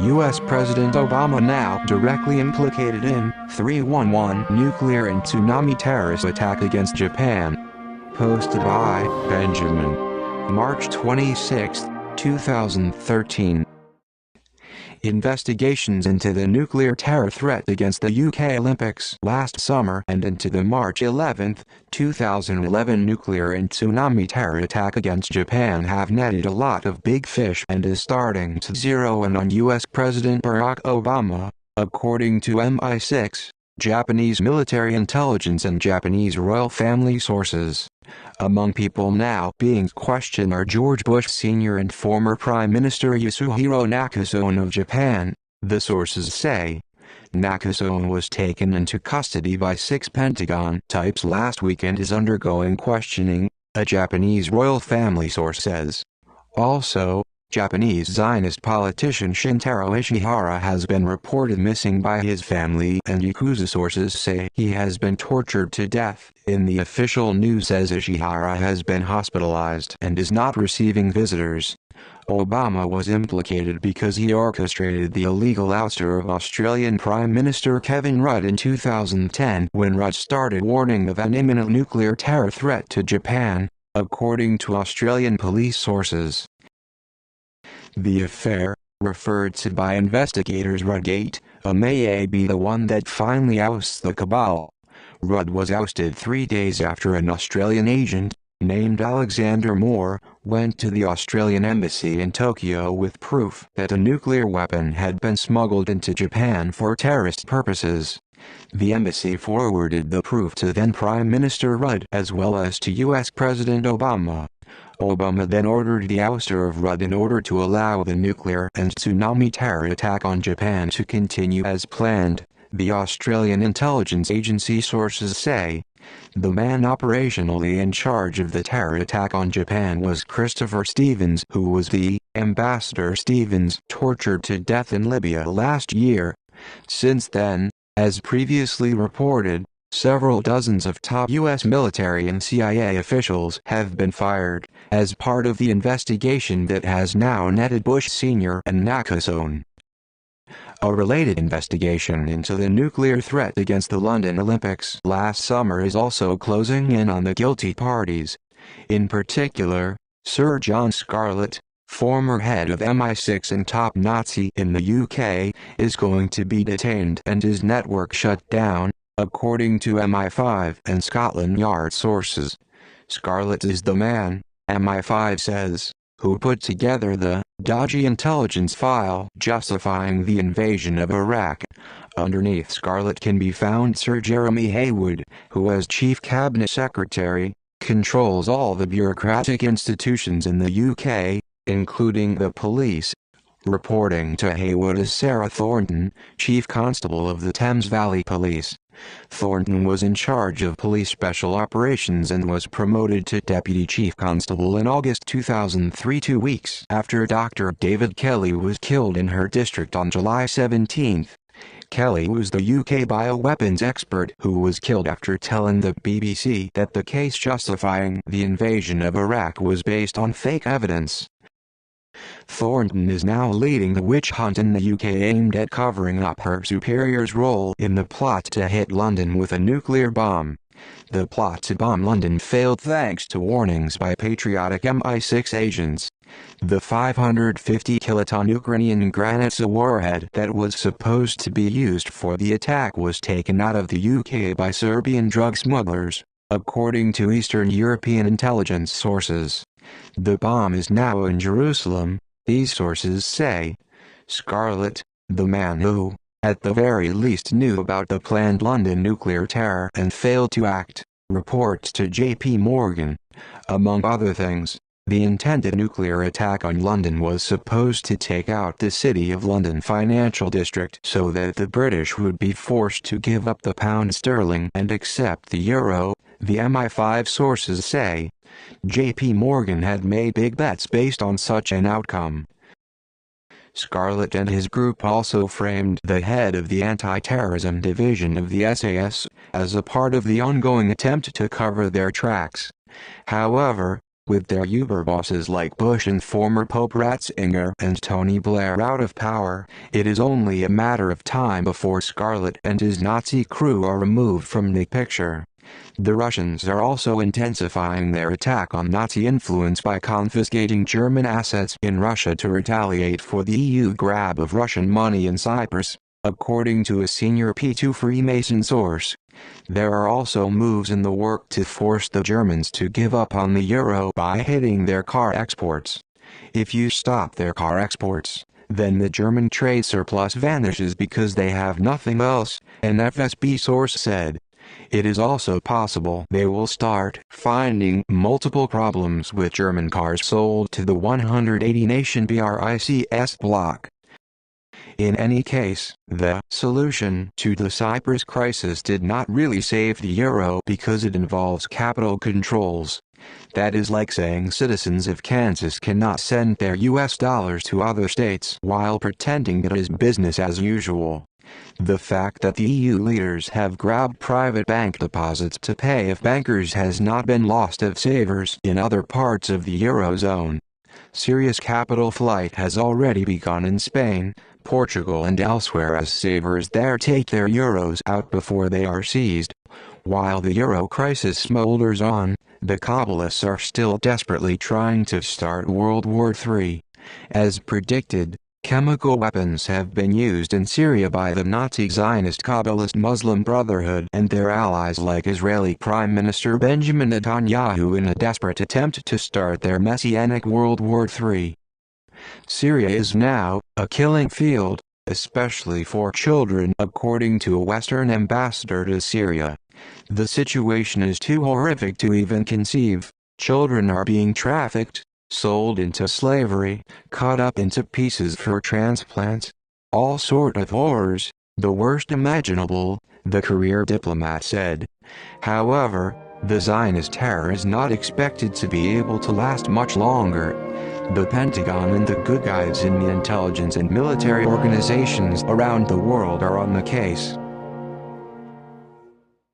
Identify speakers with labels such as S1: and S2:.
S1: U.S. President Obama now directly implicated in 311 nuclear and tsunami terrorist attack against Japan. Posted by Benjamin. March 26, 2013. Investigations into the nuclear terror threat against the UK Olympics last summer and into the March 11, 2011 nuclear and tsunami terror attack against Japan have netted a lot of big fish and is starting to zero in on US President Barack Obama, according to MI6, Japanese military intelligence and Japanese royal family sources. Among people now being questioned are George Bush Sr. and former Prime Minister Yasuhiro Nakasone of Japan, the sources say. Nakasone was taken into custody by 6 Pentagon types last week and is undergoing questioning, a Japanese royal family source says. Also, Japanese Zionist politician Shintaro Ishihara has been reported missing by his family, and Yakuza sources say he has been tortured to death. In the official news says Ishihara has been hospitalized and is not receiving visitors. Obama was implicated because he orchestrated the illegal ouster of Australian Prime Minister Kevin Rudd in 2010 when Rudd started warning of an imminent nuclear terror threat to Japan, according to Australian police sources. The affair, referred to by investigators Ruddgate, may be the one that finally ousts the cabal. Rudd was ousted 3 days after an Australian agent, named Alexander Moore, went to the Australian embassy in Tokyo with proof that a nuclear weapon had been smuggled into Japan for terrorist purposes. The embassy forwarded the proof to then Prime Minister Rudd as well as to US President Obama. Obama then ordered the ouster of Rudd in order to allow the nuclear and tsunami terror attack on Japan to continue as planned, the Australian intelligence agency sources say. The man operationally in charge of the terror attack on Japan was Christopher Stevens, who was the Ambassador Stevens tortured to death in Libya last year. Since then, as previously reported, several dozens of top U.S. military and CIA officials have been fired, as part of the investigation that has now netted Bush Sr. and Nakasone. A related investigation into the nuclear threat against the London Olympics last summer is also closing in on the guilty parties. In particular, Sir John Scarlett, former head of MI6 and top Nazi in the UK, is going to be detained and his network shut down, according to MI5 and Scotland Yard sources. Scarlett is the man, MI5 says, who put together the dodgy intelligence file justifying the invasion of Iraq. Underneath Scarlett can be found Sir Jeremy Haywood, who as Chief Cabinet Secretary, controls all the bureaucratic institutions in the UK, including the police. Reporting to Haywood is Sarah Thornton, Chief Constable of the Thames Valley Police. Thornton was in charge of police special operations and was promoted to Deputy Chief Constable in August 2003, 2 weeks after Dr. David Kelly was killed in her district on July 17. Kelly was the UK bioweapons expert who was killed after telling the BBC that the case justifying the invasion of Iraq was based on fake evidence. Thornton is now leading the witch hunt in the UK aimed at covering up her superior's role in the plot to hit London with a nuclear bomb. The plot to bomb London failed thanks to warnings by patriotic MI6 agents. The 550-kiloton Ukrainian Granitsa warhead that was supposed to be used for the attack was taken out of the UK by Serbian drug smugglers, according to Eastern European intelligence sources. The bomb is now in Jerusalem, these sources say. Scarlett, the man who, at the very least knew about the planned London nuclear terror and failed to act, reports to JP Morgan. Among other things, the intended nuclear attack on London was supposed to take out the City of London financial district so that the British would be forced to give up the pound sterling and accept the euro, the MI5 sources say. JP Morgan had made big bets based on such an outcome. Scarlett and his group also framed the head of the anti-terrorism division of the SAS as a part of the ongoing attempt to cover their tracks. However, With their Uber bosses like Bush and former Pope Ratzinger and Tony Blair out of power, it is only a matter of time before Scarlett and his Nazi crew are removed from the picture. The Russians are also intensifying their attack on Nazi influence by confiscating German assets in Russia to retaliate for the EU grab of Russian money in Cyprus, according to a senior P2 Freemason source. There are also moves in the work to force the Germans to give up on the euro by hitting their car exports. If you stop their car exports, then the German trade surplus vanishes because they have nothing else, an FSB source said. It is also possible they will start finding multiple problems with German cars sold to the 180-nation BRICS bloc. In any case, the solution to the Cyprus crisis did not really save the euro because it involves capital controls. That is like saying citizens of Kansas cannot send their US dollars to other states while pretending it is business as usual. The fact that the EU leaders have grabbed private bank deposits to pay off bankers has not been lost of savers in other parts of the Eurozone. Serious capital flight has already begun in Spain, Portugal and elsewhere as savers there take their euros out before they are seized. While the euro crisis smolders on, the Kabbalists are still desperately trying to start World War III. As predicted, chemical weapons have been used in Syria by the Nazi Zionist Kabbalist Muslim Brotherhood and their allies like Israeli Prime Minister Benjamin Netanyahu in a desperate attempt to start their messianic World War III. Syria is now a killing field, especially for children, according to a Western ambassador to Syria. The situation is too horrific to even conceive. Children are being trafficked, sold into slavery, cut up into pieces for transplants. All sort of horrors, the worst imaginable, the career diplomat said. However, the Zionist terror is not expected to be able to last much longer. The Pentagon and the good guys in the intelligence and military organizations around the world are on the case.